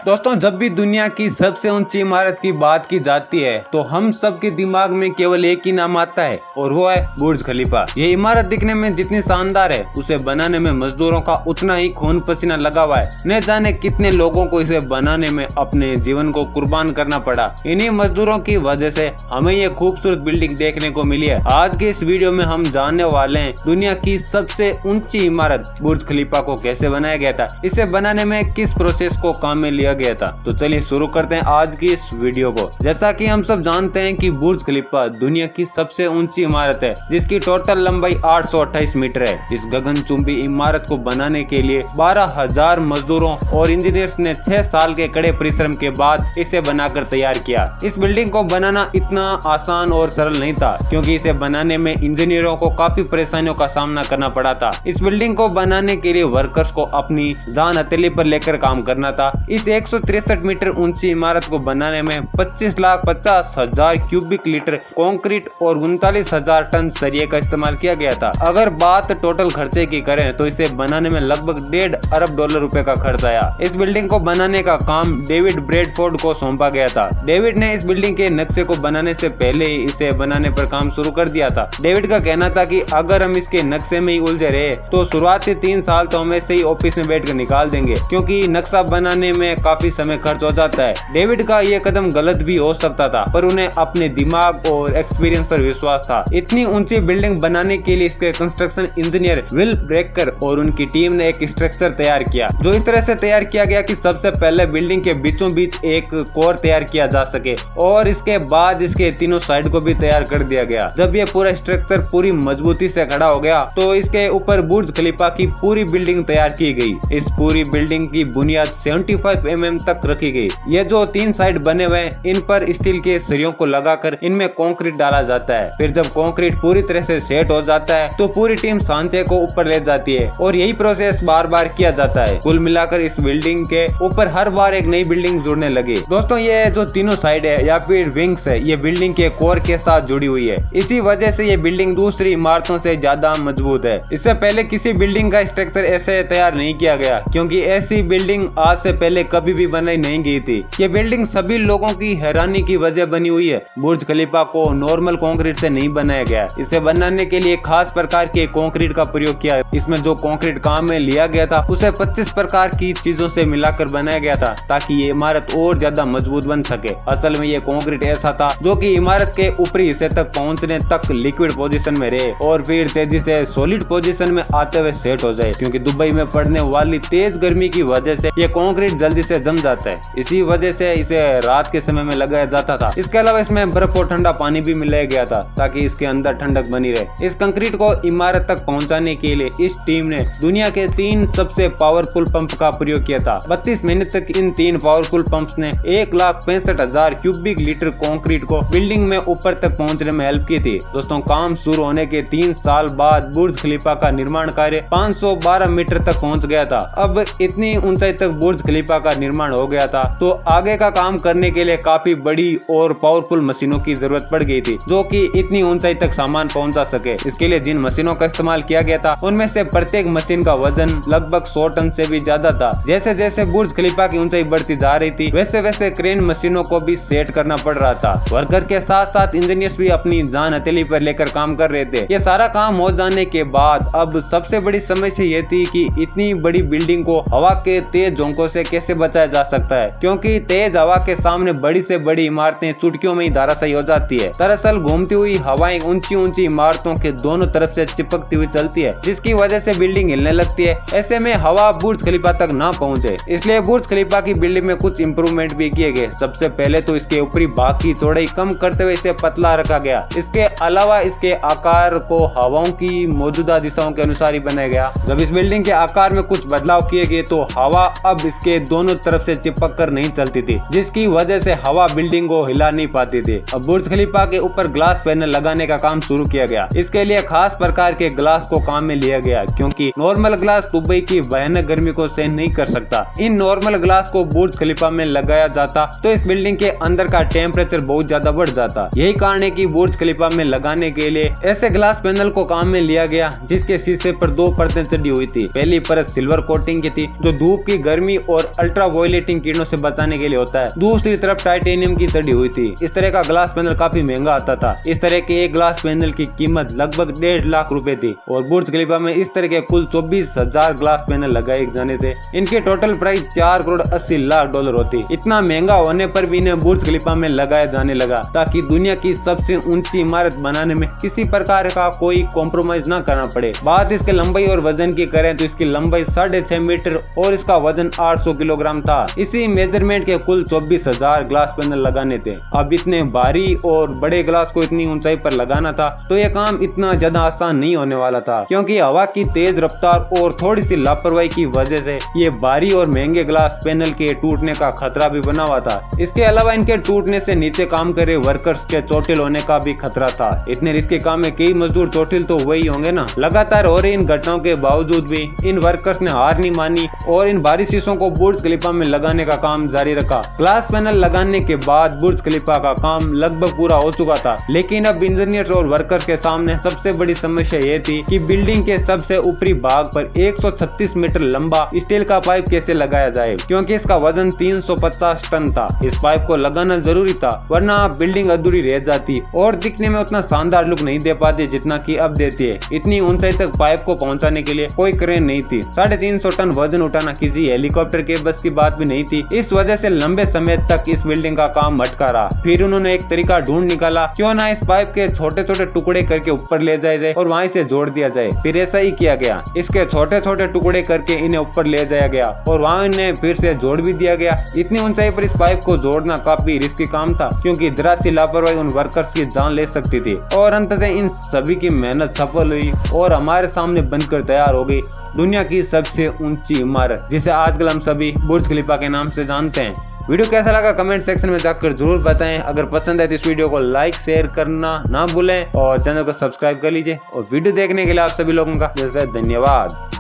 दोस्तों, जब भी दुनिया की सबसे ऊंची इमारत की बात की जाती है तो हम सब के दिमाग में केवल एक ही नाम आता है और वो है बुर्ज खलीफा। ये इमारत दिखने में जितनी शानदार है, उसे बनाने में मजदूरों का उतना ही खून पसीना लगा हुआ है। न जाने कितने लोगों को इसे बनाने में अपने जीवन को कुर्बान करना पड़ा। इन्हीं मजदूरों की वजह से हमें ये खूबसूरत बिल्डिंग देखने को मिली है। आज के इस वीडियो में हम जानने वाले हैं दुनिया की सबसे ऊंची इमारत बुर्ज खलीफा को कैसे बनाया गया था, इसे बनाने में किस प्रोसेस को काम में लिया गया था। तो चलिए शुरू करते हैं आज की इस वीडियो को। जैसा कि हम सब जानते हैं कि बुर्ज खलीफा दुनिया की सबसे ऊंची इमारत है, जिसकी टोटल लंबाई 828 मीटर है। इस गगनचुंबी इमारत को बनाने के लिए 12,000 मजदूरों और इंजीनियर्स ने 6 साल के कड़े परिश्रम के बाद इसे बनाकर तैयार किया। इस बिल्डिंग को बनाना इतना आसान और सरल नहीं था, क्योंकि इसे बनाने में इंजीनियरों को काफी परेशानियों का सामना करना पड़ा था। इस बिल्डिंग को बनाने के लिए वर्कर्स को अपनी जान हथेली पर लेकर काम करना था। इस 163 मीटर ऊंची इमारत को बनाने में 25,50,000 क्यूबिक लीटर कंक्रीट और 39,000 टन सरिये का इस्तेमाल किया गया था। अगर बात टोटल खर्चे की करें तो इसे बनाने में लगभग $1.5 अरब रुपए का खर्च आया। इस बिल्डिंग को बनाने का काम डेविड ब्रैडफोर्ड को सौंपा गया था। डेविड ने इस बिल्डिंग के नक्शे को बनाने से पहले ही इसे बनाने पर काम शुरू कर दिया था। डेविड का कहना था कि अगर हम इसके नक्शे में ही उलझे रहे तो शुरुआती 3 साल तो हम ऐसे ही ऑफिस में बैठकर निकाल देंगे, क्योंकि नक्शा बनाने में काफी समय खर्च हो जाता है। डेविड का ये कदम गलत भी हो सकता था, पर उन्हें अपने दिमाग और एक्सपीरियंस पर विश्वास था। इतनी ऊंची बिल्डिंग बनाने के लिए इसके कंस्ट्रक्शन इंजीनियर विल ब्रेकर और उनकी टीम ने एक स्ट्रक्चर तैयार किया, जो इस तरह से तैयार किया गया कि सबसे पहले बिल्डिंग के बीचों बीच एक कोर तैयार किया जा सके और इसके बाद इसके तीनों साइड को भी तैयार कर दिया गया। जब ये पूरा स्ट्रक्चर पूरी मजबूती से खड़ा हो गया तो इसके ऊपर बुर्ज खलीफा की पूरी बिल्डिंग तैयार की गई। इस पूरी बिल्डिंग की बुनियाद 75 mm तक रखी गई। ये जो 3 साइड बने हुए हैं, इन पर स्टील के सरियों को लगाकर इनमें कंक्रीट डाला जाता है। फिर जब कंक्रीट पूरी तरह से सेट हो जाता है तो पूरी टीम सांचे को ऊपर ले जाती है और यही प्रोसेस बार बार किया जाता है। कुल मिलाकर इस बिल्डिंग के ऊपर हर बार एक नई बिल्डिंग जुड़ने लगी। दोस्तों, ये जो तीनों साइड है या फिर विंग्स है, ये बिल्डिंग के कोर के साथ जुड़ी हुई है। इसी वजह से ये बिल्डिंग दूसरी इमारतों से ज्यादा मजबूत है। इससे पहले किसी बिल्डिंग का स्ट्रक्चर ऐसे तैयार नहीं किया गया, क्योंकि ऐसी बिल्डिंग आज से पहले कभी भी बनाई नहीं गई थी। ये बिल्डिंग सभी लोगों की हैरानी की वजह बनी हुई है। बुर्ज खलीफा को नॉर्मल कंक्रीट से नहीं बनाया गया। इसे बनाने के लिए खास प्रकार के कंक्रीट का प्रयोग किया। इसमें जो कंक्रीट काम में लिया गया था उसे 25 प्रकार की चीजों से मिलाकर बनाया गया था, ताकि ये इमारत और ज्यादा मजबूत बन सके। असल में ये कंक्रीट ऐसा था जो कि इमारत के ऊपरी हिस्से तक पहुंचने तक लिक्विड पोजीशन में रहे और फिर तेजी से सॉलिड पोजीशन में आते हुए सेट हो जाए, क्योंकि दुबई में पड़ने वाली तेज गर्मी की वजह से ये कंक्रीट जल्दी से जम जाता है। इसी वजह से इसे रात के समय में लगाया जाता था। इसके अलावा इसमें बर्फ और ठंडा पानी भी मिलाया गया था, ताकि इसके अंदर ठंडक बनी रहे। इस कंक्रीट को इमारत तक पहुंचाने के लिए इस टीम ने दुनिया के 3 सबसे पावरफुल पंप का प्रयोग किया था। 32 मिनट तक इन 3 पावरफुल पंप्स ने 1,65,000 क्यूबिक लीटर कंक्रीट को बिल्डिंग में ऊपर तक पहुंचने में हेल्प की थी। दोस्तों, काम शुरू होने के 3 साल बाद बुर्ज खलीफा का निर्माण कार्य 512 मीटर तक पहुंच गया था। अब इतनी ऊंचाई तक बुर्ज खलीफा का निर्माण हो गया था, तो आगे का काम करने के लिए काफी बड़ी और पावरफुल मशीनों की जरूरत पड़ गई थी, जो कि इतनी ऊंचाई तक सामान पहुंचा सके। इसके लिए जिन मशीनों का इस्तेमाल किया गया था, उनमें से प्रत्येक मशीन का वजन लगभग 100 टन से भी ज्यादा था। जैसे जैसे बुर्ज खलीफा की ऊंचाई बढ़ती जा रही थी, वैसे वैसे क्रेन मशीनों को भी सेट करना पड़ रहा था। वर्कर के साथ साथ इंजीनियर्स भी अपनी जान हथेली पर लेकर काम कर रहे थे। ये सारा काम हो जाने के बाद अब सबसे बड़ी समस्या ये थी कि इतनी बड़ी बिल्डिंग को हवा के तेज झोंकों से कैसे बचाया जा सकता है, क्योंकि तेज हवा के सामने बड़ी से बड़ी इमारतें चुटकियों में ही धराशायी हो जाती है। दरअसल घूमती हुई हवाएं ऊंची ऊंची इमारतों के दोनों तरफ से चिपकती हुई चलती है, जिसकी वजह से बिल्डिंग हिलने लगती है। ऐसे में हवा बुर्ज खलीफा तक ना पहुंचे, इसलिए बुर्ज खलीफा की बिल्डिंग में कुछ इंप्रूवमेंट भी किए गए। सबसे पहले तो इसके ऊपरी भाग की चौड़ाई कम करते हुए इसे पतला रखा गया। इसके अलावा इसके आकार को हवाओं की मौजूदा दिशाओं के अनुसार ही बनाया गया। जब इस बिल्डिंग के आकार में कुछ बदलाव किए गए तो हवा अब इसके दोनों तरफ से चिपक कर नहीं चलती थी, जिसकी वजह से हवा बिल्डिंग को हिला नहीं पाती थी। अब बुर्ज खलीफा के ऊपर ग्लास पैनल लगाने का काम शुरू किया गया। इसके लिए खास प्रकार के ग्लास को काम में लिया गया, क्योंकि नॉर्मल ग्लास दुबई की भयानक गर्मी को सहन नहीं कर सकता। इन नॉर्मल ग्लास को बुर्ज खलीफा में लगाया जाता तो इस बिल्डिंग के अंदर का टेम्परेचर बहुत ज्यादा बढ़ जाता। यही कारण है कि बुर्ज खलीफा में लगाने के लिए ऐसे ग्लास पैनल को काम में लिया गया, जिसके शीशे पर 2 परतें चढ़ी हुई थी। पहली परत सिल्वर कोटिंग की थी, जो धूप की गर्मी और अल्ट्रा वॉयलेटिंग किरणों से बचाने के लिए होता है। दूसरी तरफ टाइटेनियम की चढ़ी हुई थी। इस तरह का ग्लास पैनल काफी महंगा आता था। इस तरह के एक ग्लास पैनल की कीमत लगभग 1.5 लाख रुपए थी और बुर्ज खलीफा में इस तरह के कुल 24,000 ग्लास पैनल लगाए जाने थे। इनके total price 4 crore 80 lakh dollar होती। इतना महंगा होने पर भी इन्हें बुर्ज खलीफा में लगाया जाने लगा ताकि दुनिया की सबसे ऊंची इमारत बनाने में किसी प्रकार का कोई कॉम्प्रोमाइज न करना पड़े। बात इसके लंबाई और वजन की करें तो इसकी लंबाई 6.5 मीटर और इसका वजन 800 किलोग्राम था। इसी मेजरमेंट के कुल 24,000 ग्लास पैनल लगाने थे। अब इतने भारी और बड़े ग्लास को इतनी ऊंचाई पर लगाना था तो यह काम इतना ज्यादा आसान नहीं होने वाला था, क्योंकि हवा की तेज रफ्तार और थोड़ी सी लापरवाही की वजह से ये भारी और महंगे ग्लास पैनल के टूटने का खतरा भी बना हुआ था। इसके अलावा इनके टूटने से नीचे काम करे वर्कर्स के चोटिल होने का भी खतरा था। इतने रिस्की काम में कई मजदूर चोटिल तो वही होंगे ना। लगातार हो रही इन घटनाओं के बावजूद भी इन वर्कर्स ने हार नहीं मानी और इन भारी शीशों को बुर्ज खलीफा में लगाने का काम जारी रखा। ग्लास पैनल लगाने के बाद बुर्ज खलीफा का काम लगभग पूरा हो चुका था, लेकिन अब इंजीनियर्स और वर्कर्स के सामने सबसे बड़ी समस्या ये थी कि बिल्डिंग के सबसे ऊपरी भाग पर 136 मीटर लंबा स्टील का पाइप कैसे लगाया जाए, क्योंकि इसका वजन 350 टन था। इस पाइप को लगाना जरूरी था, वरना बिल्डिंग अधूरी रह जाती और दिखने में उतना शानदार लुक नहीं दे पाती जितना कि अब देती है। इतनी ऊंचाई तक पाइप को पहुंचाने के लिए कोई क्रेन नहीं थी। 350 टन वजन उठाना किसी हेलीकॉप्टर के बस की बात भी नहीं थी। इस वजह से लंबे समय तक इस बिल्डिंग का काम अटका रहा। फिर उन्होंने एक तरीका ढूंढ निकाला, क्यों ना इस पाइप के छोटे छोटे टुकड़े करके ऊपर ले जाया जाए और वहीं से जोड़ दिया जाए। फिर ऐसा ही किया गया। इसके छोटे छोटे टुकड़े करके इन्हें ऊपर ले जाया गया और वहाँ इन्हें फिर से जोड़ भी दिया गया। इतनी ऊंचाई पर इस पाइप को जोड़ना काफी रिस्की काम था, क्योंकि जरा सी लापरवाही उन वर्कर्स की जान ले सकती थी। और अंततः इन सभी की मेहनत सफल हुई और हमारे सामने बनकर तैयार हो गई दुनिया की सबसे ऊंची इमारत, जिसे आजकल हम सभी बुर्ज खलीफा के नाम से जानते हैं। वीडियो कैसा लगा कमेंट सेक्शन में जाकर जरूर बताएं। अगर पसंद है तो इस वीडियो को लाइक शेयर करना ना भूलें और चैनल को सब्सक्राइब कर लीजिए। और वीडियो देखने के लिए आप सभी लोगों का धन्यवाद।